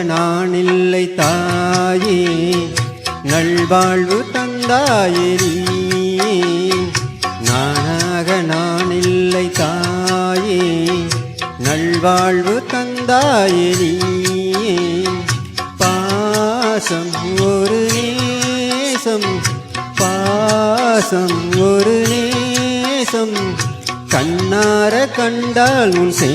நான் இல்லை தாயே, நல்வாழ்வு தந்தாயே நீ. நானாக நான் இல்லை தாயே, நல்வாழ்வு தந்தாயே நீ. பாசம் ஒரு நேசம், பாசம் ஒரு நேசம், கண்ணார கண்டால் உன் சே.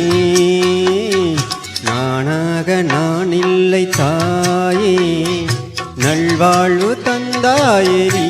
நானாக நான் இல்லை தாயே, நல்வாழ்வு தந்தாயே நீ.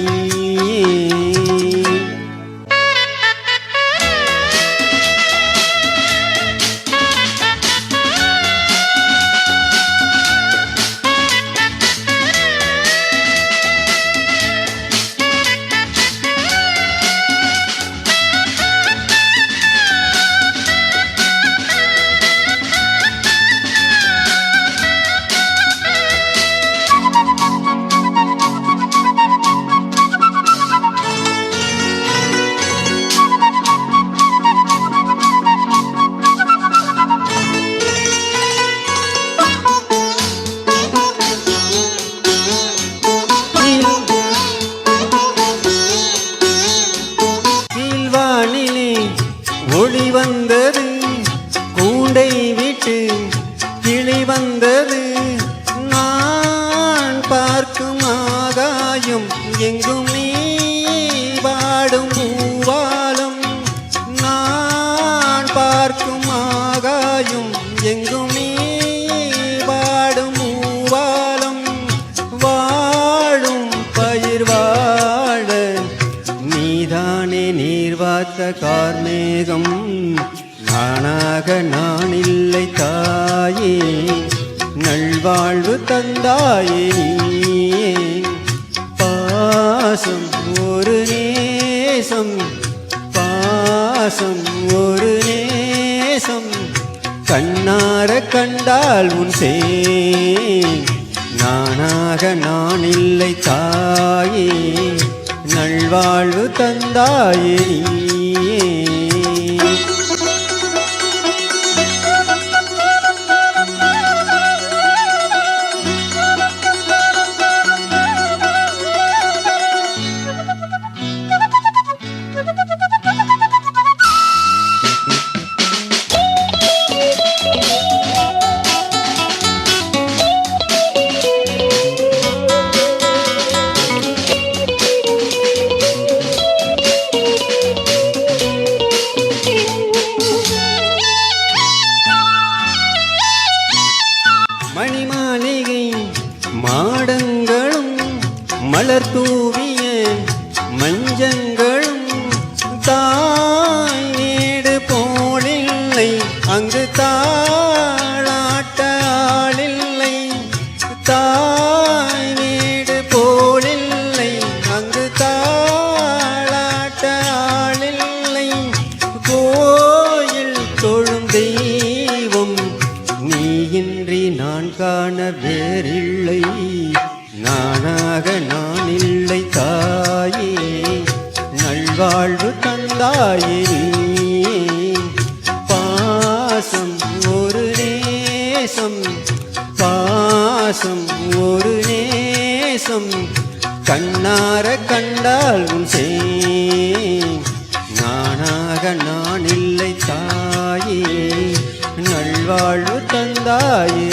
ஒளி வந்தது, கூண்டை விட்டு கிளி வந்தது. நான் பார்க்கும் ஆகாயம் எங்கும் நீ பாடும் பூவாலம். நான் பார்க்கும் ஆகாயம் எங்கும் நீ பாடும் பூவாலம். வாழும் பயிர் வாழ நீதானே நீர் வார்த்த கார்மேகம். நானாக நான் இல்லை தாயே, நல்வாழ்வு தந்தாயே நீ. பாசம் ஒரு நேசம், பாசம் ஒரு நேசம், கண்ணார கண்டால் உன் சே. நானாக நான் இல்லை தாயே, நல்வாழ்வு தந்தாயே நீ. மணிமாளிகை மாடங்களும் மலர் தூவிய மஞ்சங்களும் தாய் வீடு போலில்லை, அங்கு தாளாட்ட ஆளில்லை. தாய் வீடு போலில்லை, அங்கு தாளாட்ட ஆளில்லை. கோயில் தொழும் தெய்வம் நீயின்றி நான் காண வேறில்லை. நானாக நான் இல்லை தாயே, நல்வாழ்வு தந்தாயே நீ. பாசம் ஒரு நேசம், பாசம் ஒரு நேசம், கண்ணார கண்டால் உன் சே. நானாக நான் இல்லை தாயே, நல்வாழ்வு தந்தாயே.